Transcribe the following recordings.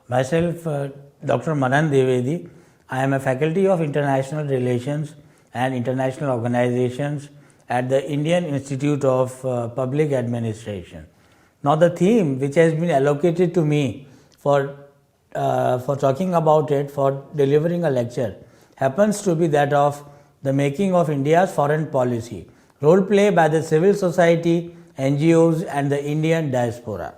Myself, Dr. Manan Devedi. I am a faculty of International Relations and International Organizations at the Indian Institute of Public Administration. Now, the theme which has been allocated to me for talking about it, for delivering a lecture, happens to be that of the making of India's foreign policy, role play by the civil society, NGOs and the Indian diaspora.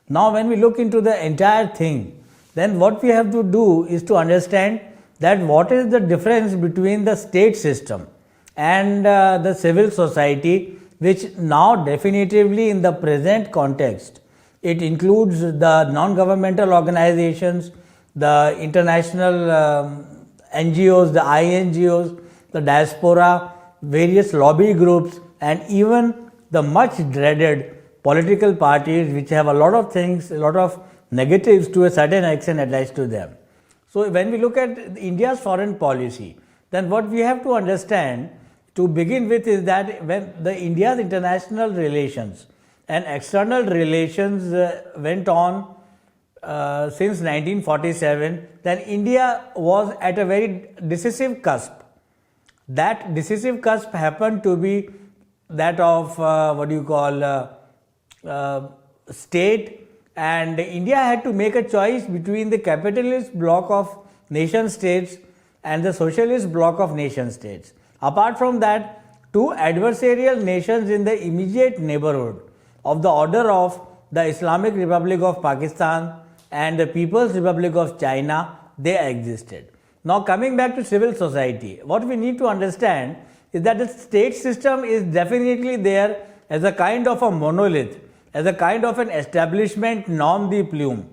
Now, when we look into the entire thing, then what we have to do is to understand that what is the difference between the state system and the civil society, which now definitively in the present context, it includes the non-governmental organizations, the international NGOs, the INGOs, the diaspora, various lobby groups, and even the much dreaded political parties which have a lot of things, a lot of negatives to a certain extent attached to them. So when we look at India's foreign policy, then what we have to understand to begin with is that when the India's international relations and external relations went on since 1947, then India was at a very decisive cusp. That decisive cusp happened to be that of state, and India had to make a choice between the capitalist bloc of nation states and the socialist bloc of nation states. Apart from that, two adversarial nations in the immediate neighborhood of the order of the Islamic Republic of Pakistan and the People's Republic of China, they existed. Now, coming back to civil society, what we need to understand is that the state system is definitely there as a kind of a monolith, as a kind of an establishment nom de plume.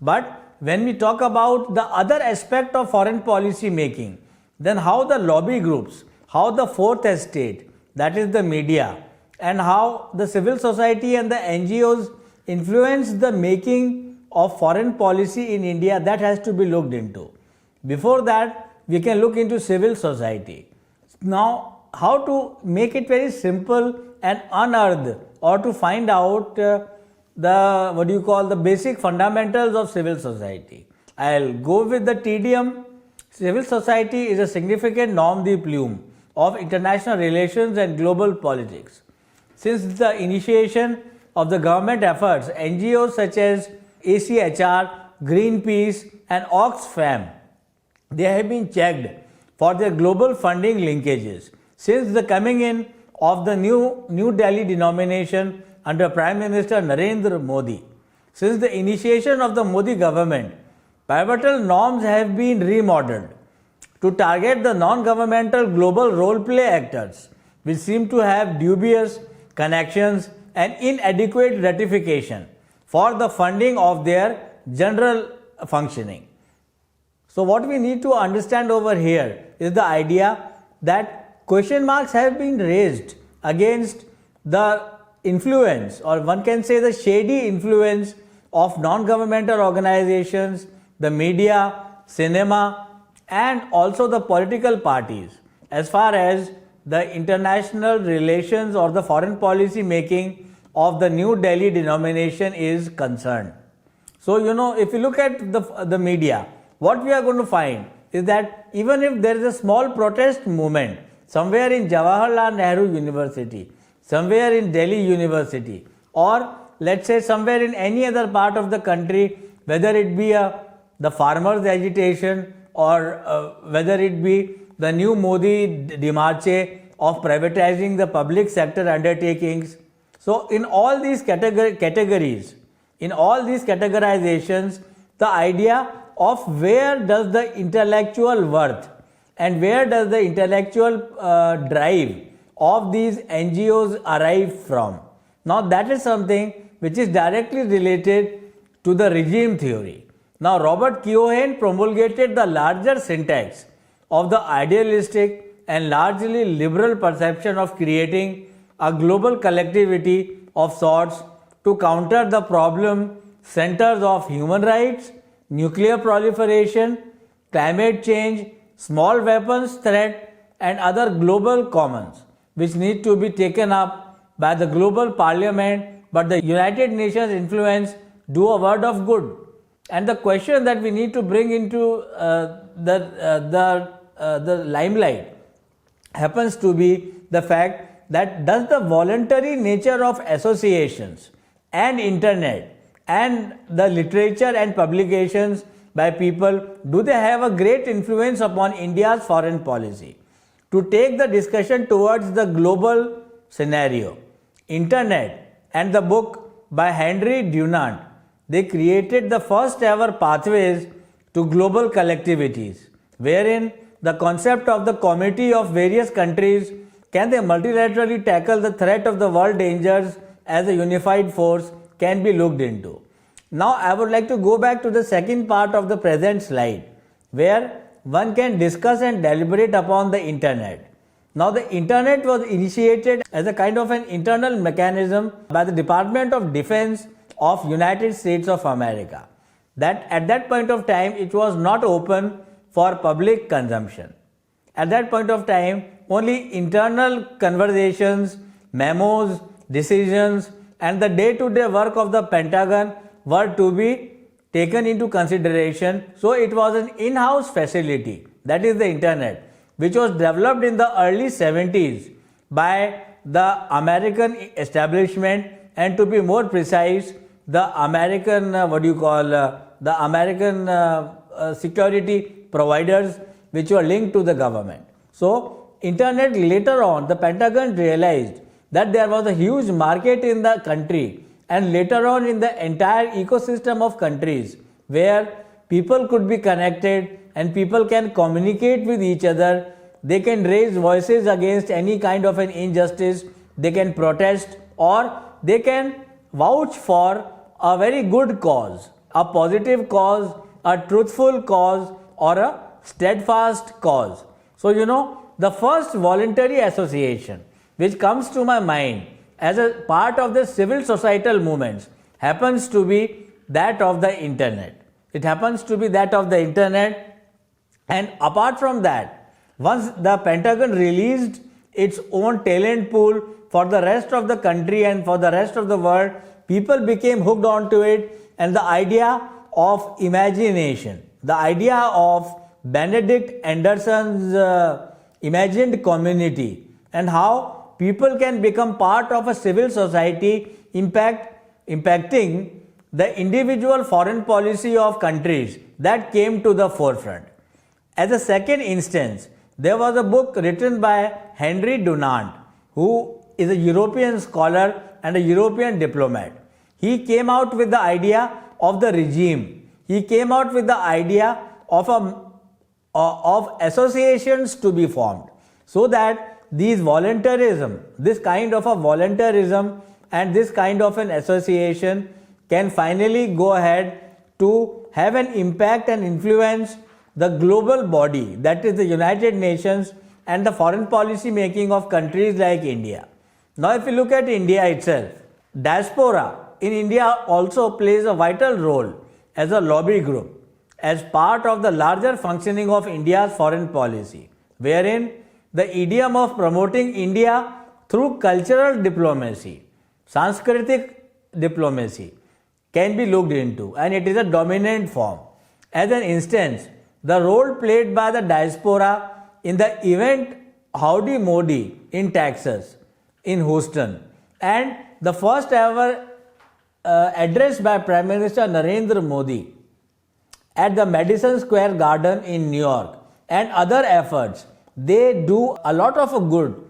But when we talk about the other aspect of foreign policy making, then how the lobby groups, how the fourth estate, that is the media, and how the civil society and the NGOs influence the making of foreign policy in India, that has to be looked into. Before that, we can look into civil society. Now, how to make it very simple and unearth, or to find out the basic fundamentals of civil society. I'll go with the tedium. Civil society is a significant nom de plume of international relations and global politics. Since the initiation of the government efforts, NGOs such as ACHR, Greenpeace and Oxfam, they have been checked for their global funding linkages. Since the coming in of the New Delhi denomination under Prime Minister Narendra Modi, since the initiation of the Modi government, pivotal norms have been remodeled to target the non-governmental global role-play actors, which seem to have dubious connections and inadequate ratification for the funding of their general functioning. So what we need to understand over here is the idea that question marks have been raised against the influence, or one can say the shady influence of non-governmental organizations, the media, cinema, and also the political parties as far as the international relations or the foreign policy making of the New Delhi denomination is concerned. So, if you look at the media, what we are going to find is that even if there is a small protest movement somewhere in Jawaharlal Nehru University, somewhere in Delhi University, or let's say somewhere in any other part of the country, whether it be the farmers' agitation or whether it be the new Modi demarche of privatizing the public sector undertakings. So, in all these categories, in all these categorizations, the idea of where does the intellectual worth and where does the intellectual drive of these NGOs arrive from? Now, that is something which is directly related to the regime theory. Now, Robert Keohane promulgated the larger syntax of the idealistic and largely liberal perception of creating a global collectivity of sorts to counter the problem centers of human rights, nuclear proliferation, climate change, small weapons threat and other global commons which need to be taken up by the global parliament, but the United Nations influence do a word of good. And the question that we need to bring into the limelight happens to be the fact that does the voluntary nature of associations and internet and the literature and publications by people, do they have a great influence upon India's foreign policy? To take the discussion towards the global scenario, internet and the book by Henry Dunant, they created the first ever pathways to global collectivities, wherein the concept of the committee of various countries, can they multilaterally tackle the threat of the world dangers as a unified force, can be looked into. Now I would like to go back to the second part of the present slide, where one can discuss and deliberate upon the internet. Now the internet was initiated as a kind of an internal mechanism by the Department of Defense of United States of America. That at that point of time it was not open for public consumption. At that point of time only internal conversations, memos, decisions and the day-to-day work of the Pentagon were to be taken into consideration. So it was an in-house facility, that is the internet, which was developed in the early 70s by the American establishment, and to be more precise, the American the American security providers which were linked to the government. So internet, later on the Pentagon realized that there was a huge market in the country and later on in the entire ecosystem of countries where people could be connected and people can communicate with each other. They can raise voices against any kind of an injustice, they can protest, or they can vouch for a very good cause, a positive cause, a truthful cause, or a steadfast cause. So the first voluntary association which comes to my mind as a part of the civil societal movements happens to be that of the internet. It happens to be that of the internet. And apart from that, once the Pentagon released its own talent pool for the rest of the country and for the rest of the world, people became hooked onto it, and the idea of imagination, the idea of Benedict Anderson's imagined community, and how people can become part of a civil society impacting the individual foreign policy of countries, that came to the forefront. As a second instance, there was a book written by Henry Dunant, who is a European scholar and a European diplomat. He came out with the idea of the regime. He came out with the idea of associations to be formed, so that these voluntarism, this kind of a voluntarism and this kind of an association can finally go ahead to have an impact and influence the global body, that is the United Nations, and the foreign policy making of countries like India. Now if you look at India itself, Diaspora in India also plays a vital role as a lobby group, as part of the larger functioning of India's foreign policy, wherein the idiom of promoting India through cultural diplomacy, Sanskritic diplomacy, can be looked into, and it is a dominant form. As an instance, the role played by the diaspora in the event Howdy Modi in Texas, in Houston, and the first ever address by Prime Minister Narendra Modi at the Madison Square Garden in New York, and other efforts, they do a lot of good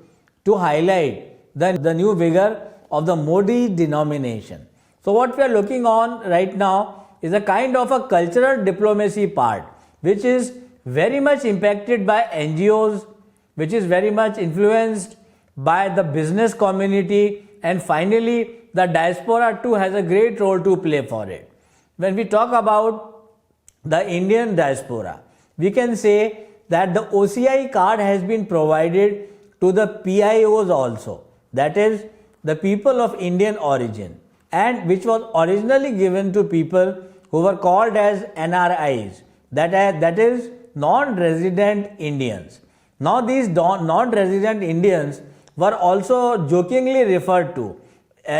to highlight the new vigor of the Modi denomination. So what we are looking on right now is a kind of a cultural diplomacy part, which is very much impacted by NGOs, which is very much influenced by the business community, and finally the diaspora too has a great role to play for it. When we talk about the Indian diaspora, we can say that the OCI card has been provided to the PIOs also, that is the people of Indian origin, and which was originally given to people who were called as NRIs, that is non-resident Indians. Now these non-resident Indians were also jokingly referred to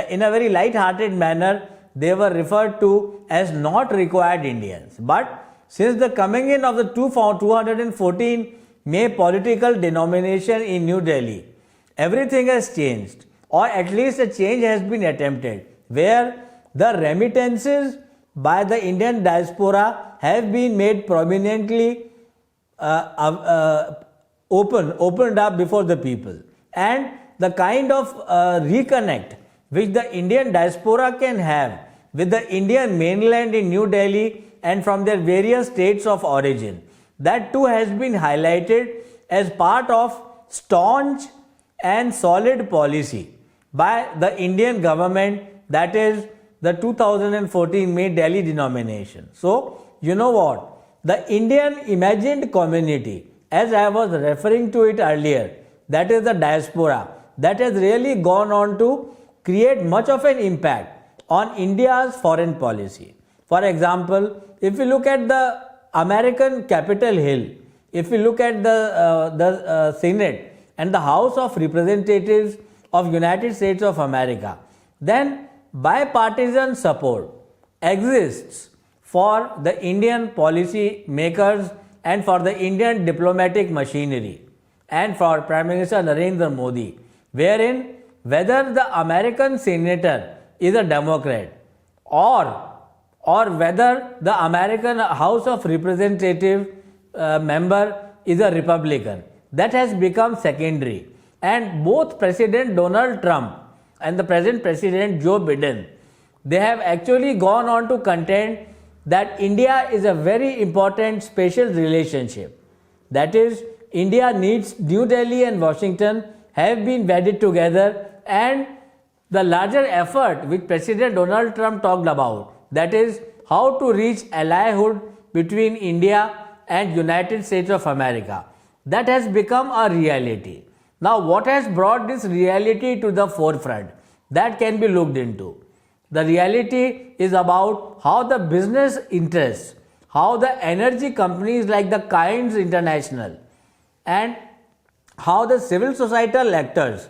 in a very light-hearted manner they were referred to as not required Indians. But since the coming in of the 214 May political denomination in New Delhi, everything has changed, or at least a change has been attempted, where the remittances by the Indian diaspora have been made prominently opened up before the people. And the kind of reconnect which the Indian diaspora can have with the Indian mainland in New Delhi and from their various states of origin, that too has been highlighted as part of staunch and solid policy by the Indian government, that is the 2014 May Delhi denomination. So, you know what? The Indian imagined community, as I was referring to it earlier, that is the diaspora, that has really gone on to create much of an impact on India's foreign policy. For example, if you look at the American Capitol Hill, if you look at the Senate and the House of Representatives of United States of America, then bipartisan support exists for the Indian policy makers and for the Indian diplomatic machinery and for Prime Minister Narendra Modi, wherein whether the American senator is a Democrat or whether the American House of Representative member is a Republican, that has become secondary. And both President Donald Trump and the present President Joe Biden, they have actually gone on to contend that India is a very important special relationship. That is, India needs New Delhi and Washington have been wedded together, and the larger effort which President Donald Trump talked about, that is how to reach allyhood between India and United States of America, that has become a reality. Now, what has brought this reality to the forefront? That can be looked into. The reality is about how the business interests, how the energy companies like the Kinds International, and how the civil societal actors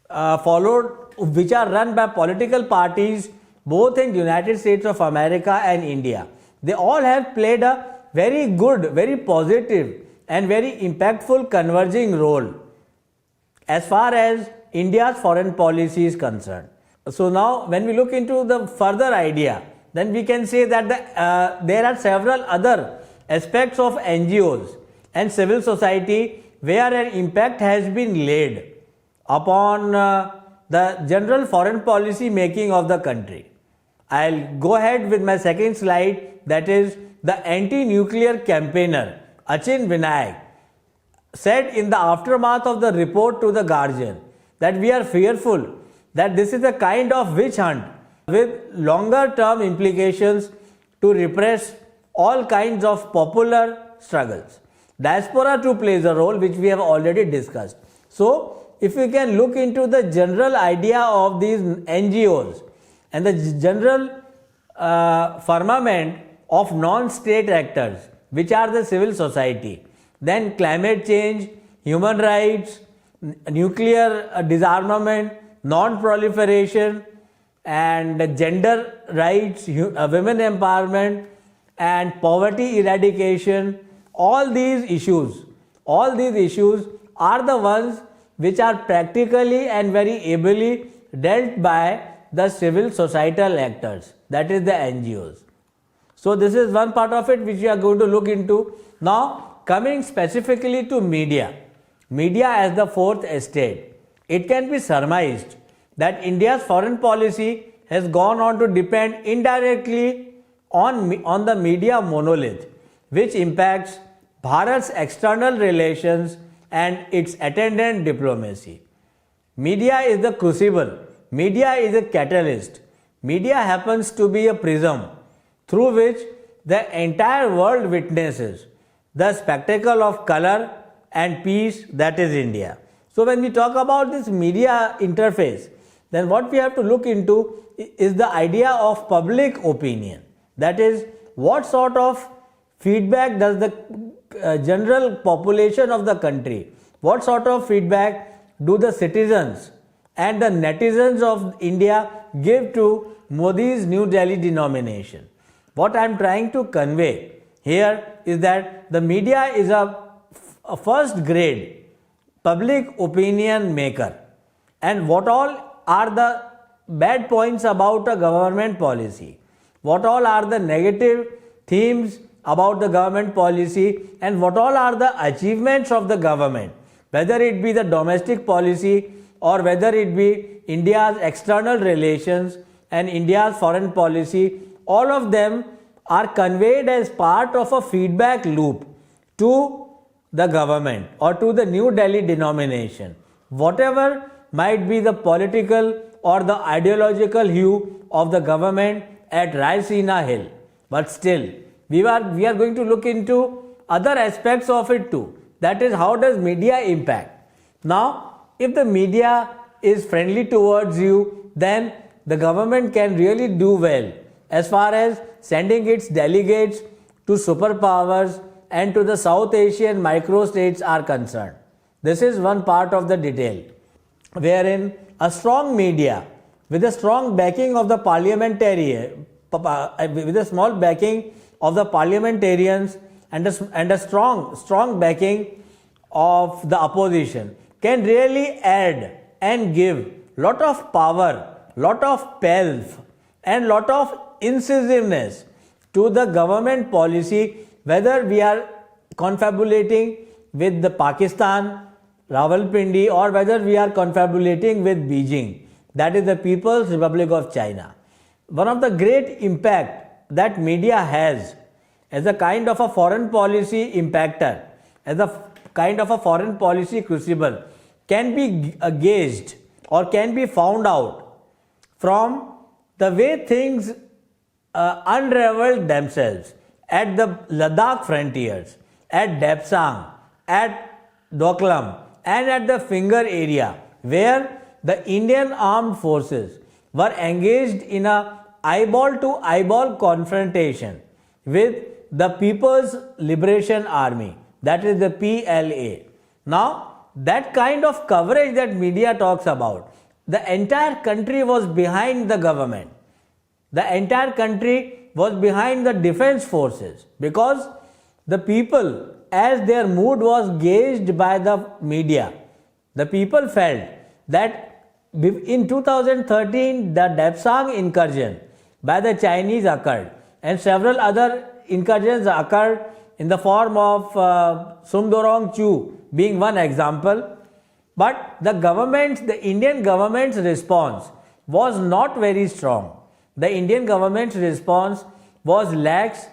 followed, which are run by political parties both in United States of America and India. They all have played a very good, very positive and very impactful converging role as far as India's foreign policy is concerned. So now when we look into the further idea, then we can say that there are several other aspects of NGOs and civil society where an impact has been laid upon the general foreign policy making of the country. I'll go ahead with my second slide, that is the anti-nuclear campaigner Achin Vinayak said in the aftermath of the report to the Guardian that we are fearful that this is a kind of witch hunt with longer term implications to repress all kinds of popular struggles. Diaspora too plays a role, which we have already discussed. So, if we can look into the general idea of these NGOs and the general firmament of non-state actors, which are the civil society, then climate change, human rights, nuclear disarmament, non-proliferation, and gender rights, women empowerment, and poverty eradication, all these issues are the ones which are practically and very ably dealt by the civil societal actors, that is the NGOs. So this is one part of it which we are going to look into. Now coming specifically to media as the fourth estate, it can be surmised that India's foreign policy has gone on to depend indirectly on the media monolith, which impacts Bharat's external relations and its attendant diplomacy. Media is the crucible, media is a catalyst, media happens to be a prism through which the entire world witnesses the spectacle of color and peace that is India. So when we talk about this media interface, then what we have to look into is the idea of public opinion. That is, what sort of feedback does the general population of the country, what sort of feedback do the citizens and the netizens of India give to Modi's New Delhi denomination. What I am trying to convey here is that the media is a first grade public opinion maker, and what all are the bad points about a government policy, what all are the negative themes about the government policy, and what all are the achievements of the government, whether it be the domestic policy or whether it be India's external relations and India's foreign policy. All of them are conveyed as part of a feedback loop to the government or to the New Delhi denomination. Whatever might be the political or the ideological hue of the government at Raisina Hill, but still we are going to look into other aspects of it too. That is, how does media impact? Now, if the media is friendly towards you, then the government can really do well as far as sending its delegates to superpowers and to the South Asian microstates are concerned. This is one part of the detail, wherein a strong media with a strong backing of the with a small backing of the parliamentarians and a strong backing of the opposition can really add and give lot of power, lot of pelf and lot of incisiveness to the government policy, whether we are confabulating with the Pakistan, Rawalpindi, or whether we are confabulating with Beijing, that is the People's Republic of China. One of the great impact that media has as a kind of a foreign policy impactor, as a kind of a foreign policy crucible, can be gauged or can be found out from the way things unraveled themselves at the Ladakh frontiers, at Depsang, at Doklam, and at the Finger area, where the Indian armed forces were engaged in a eyeball-to-eyeball confrontation with the People's Liberation Army, that is the PLA. Now, that kind of coverage that media talks about, the entire country was behind the government. The entire country was behind the defense forces, because the people, as their mood was gauged by the media, the people felt that in 2013 the Depsang incursion by the Chinese occurred, and several other incursions occurred in the form of Sumdorong Chu being one example. But the Indian government's response was not very strong. The Indian government's response was lax,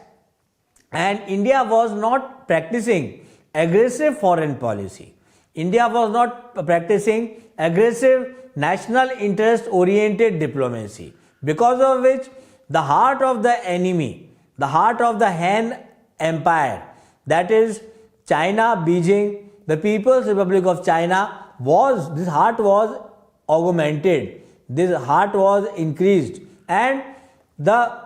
and India was not practicing aggressive foreign policy. India was not practicing aggressive national interest oriented diplomacy, because of which the heart of the enemy, the heart of the Han Empire, that is China, Beijing, the People's Republic of China, this heart was augmented, this heart was increased, and the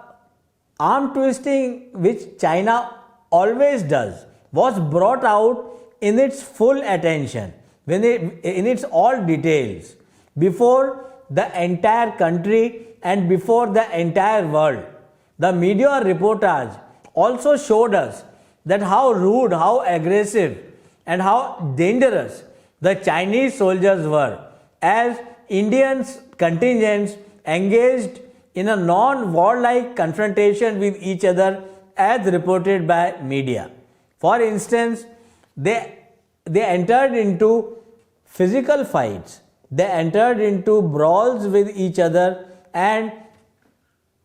arm twisting which China always does was brought out in its full attention, in its all details, before the entire country and before the entire world. The media reportage also showed us that how rude, how aggressive and how dangerous the Chinese soldiers were, as Indian contingents engaged in a non-warlike confrontation with each other, as reported by media. For instance, they entered into physical fights, they entered into brawls with each other, and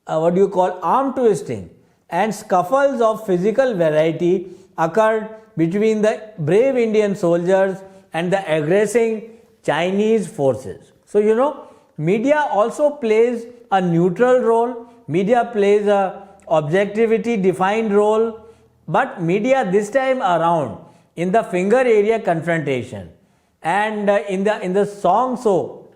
arm twisting and scuffles of physical variety occurred between the brave Indian soldiers and the aggressing Chinese forces. So, media also plays a neutral role, media plays a objectivity defined role, but media this time around in the Finger area confrontation and in the Song-So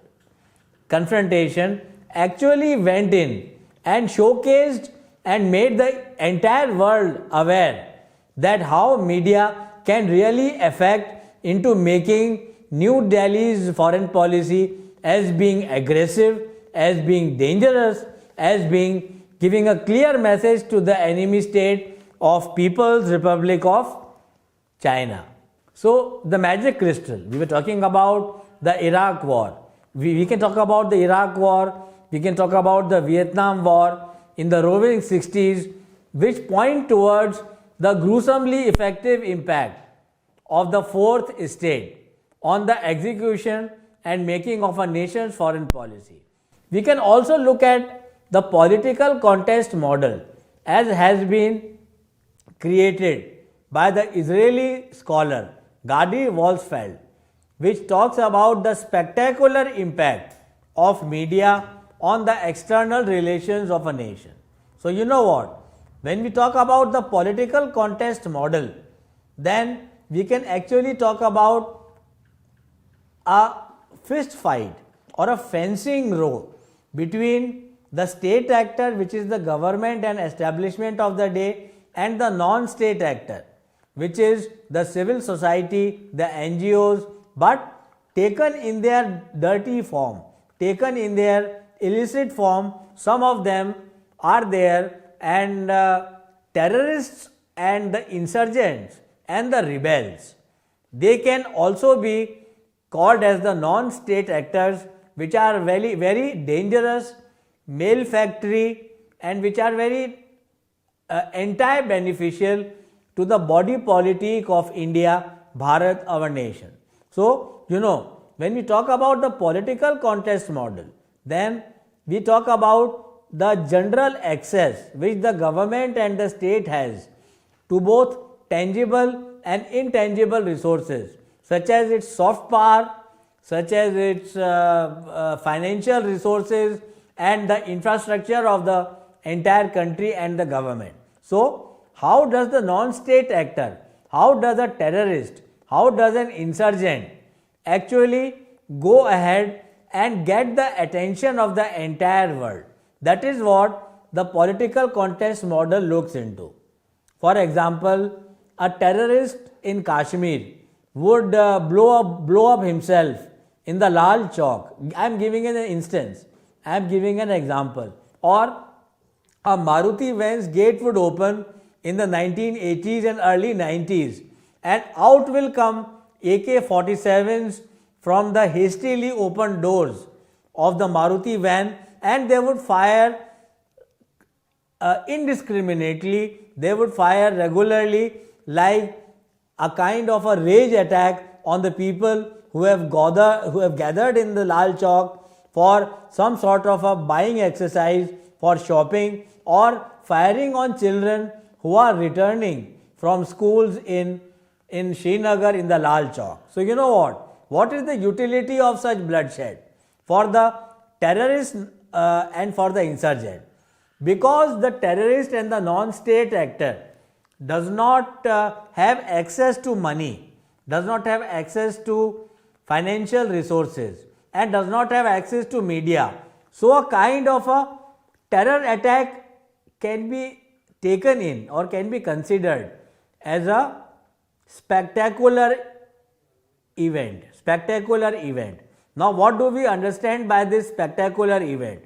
confrontation actually went in and showcased and made the entire world aware that how media can really affect into making New Delhi's foreign policy as being aggressive, as being dangerous, as being giving a clear message to the enemy state of People's Republic of China. So the magic crystal, we were talking about the Iraq war. We can talk about the Iraq war, we can talk about the Vietnam war in the roaring 60s, which point towards the gruesomely effective impact of the fourth estate on the execution and making of a nation's foreign policy. We can also look at the political contest model as has been created by the Israeli scholar Gadi Wolfsfeld, which talks about the spectacular impact of media on the external relations of a nation. So you know what, when we talk about the political contest model, then we can actually talk about a fist fight or a fencing row between the state actor, which is the government and establishment of the day, and the non-state actor, which is the civil society, the NGOs, but taken in their dirty form, taken in their illicit form. Some of them are there, and terrorists and the insurgents and the rebels, they can also be called as the non-state actors, which are very, very dangerous, malefactory, and which are very anti-beneficial to the body politic of India, Bharat, our nation. So, you know, when we talk about the political contest model, then we talk about the general access which the government and the state has to both tangible and intangible resources, such as its soft power, such as its financial resources, and the infrastructure of the entire country and the government. So, how does the non-state actor, how does a terrorist, how does an insurgent actually go ahead and get the attention of the entire world? That is what the political contest model looks into. For example, a terrorist in Kashmir would blow up himself in the Lal Chowk. I am giving an instance, I am giving an example. Or a Maruti Van's gate would open in the 1980s and early 90s, and out will come AK-47s from the hastily opened doors of the Maruti van, and they would fire indiscriminately, they would fire regularly, like a kind of a rage attack on the people who have gathered in the Lal Chowk for some sort of a buying exercise, for shopping, or firing on children who are returning from schools in Srinagar in the Lal Chowk. So you know what is the utility of such bloodshed for the terrorist and for the insurgent? Because the terrorist and the non-state actor does not have access to money, does not have access to financial resources, and does not have access to media. So a kind of a terror attack can be taken in or can be considered as a spectacular event. Now what do we understand by this spectacular event?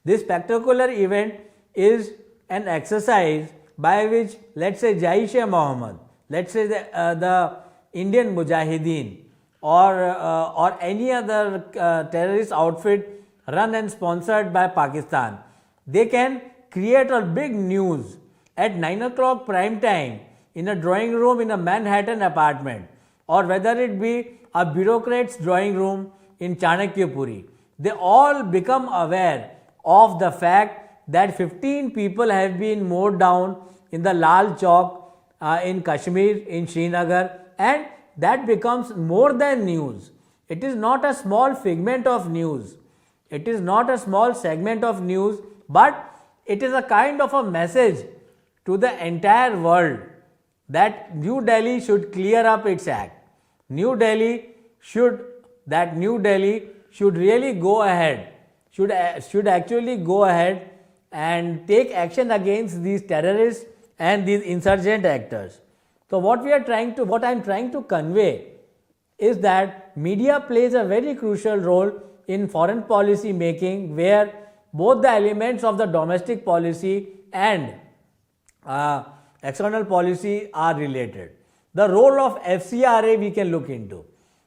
This spectacular event is an exercise by which, let's say, Jaish-e-Mohammed, let's say the Indian Mujahideen, or any other terrorist outfit run and sponsored by Pakistan, they can create a big news at 9 o'clock prime time in a drawing room in a Manhattan apartment, or whether it be a bureaucrat's drawing room in Chanakyapuri. They all become aware of the fact that 15 people have been mowed down in the Lal Chowk in Kashmir, in Srinagar, and that becomes more than news. It is not a small figment of news. It is not a small segment of news, but it is a kind of a message to the entire world that New Delhi should clear up its act. New Delhi should really go ahead, should actually go ahead and take action against these terrorists and these insurgent actors. So what I am trying to convey is that media plays a very crucial role in foreign policy making, where both the elements of the domestic policy and external policy are related. The role of FCRA we can look into.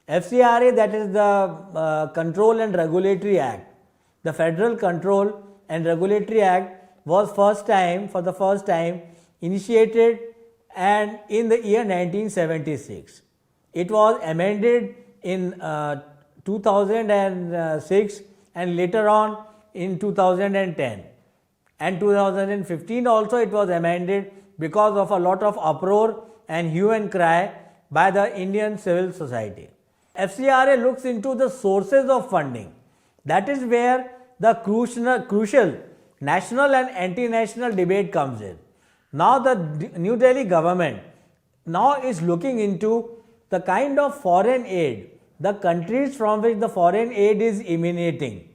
FCRA, that is the Control and Regulatory Act. The Federal Control and Regulatory Act was for the first time initiated and in the year 1976. It was amended in 2006 and later on in 2010. And 2015 also it was amended because of a lot of uproar and hue and cry by the Indian civil society. FCRA looks into the sources of funding. That is where the crucial national and anti-national debate comes in. Now the New Delhi government now is looking into the kind of foreign aid, the countries from which the foreign aid is emanating.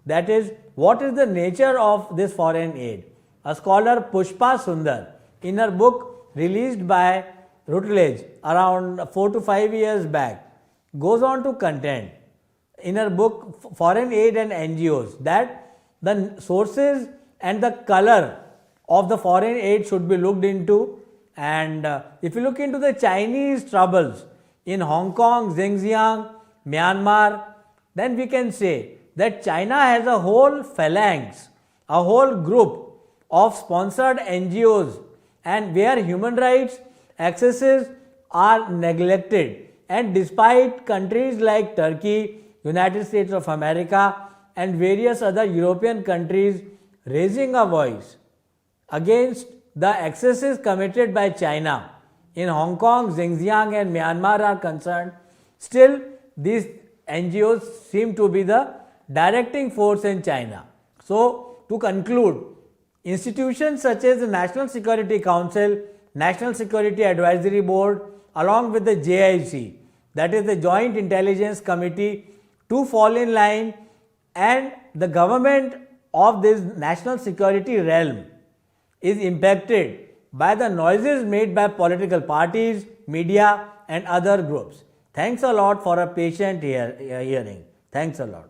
That is, what is the nature of this foreign aid? A scholar, Pushpa Sundar, in her book released by Routledge around 4 to 5 years back, goes on to contend in her book Foreign Aid and NGOs that the sources and the color of the foreign aid should be looked into. And if you look into the Chinese troubles in Hong Kong, Xinjiang, Myanmar, then we can say that China has a whole phalanx, a whole group of sponsored NGOs, and where human rights accesses are neglected. And despite countries like Turkey, United States of America and various other European countries raising a voice against the excesses committed by China in Hong Kong, Xinjiang and Myanmar are concerned, still these NGOs seem to be the directing force in China. So, to conclude, institutions such as the National Security Council, National Security Advisory Board along with the JIC, that is the Joint Intelligence Committee, to fall in line, and the government of this national security realm is impacted by the noises made by political parties, media and other groups. Thanks a lot for a patient hearing. Thanks a lot.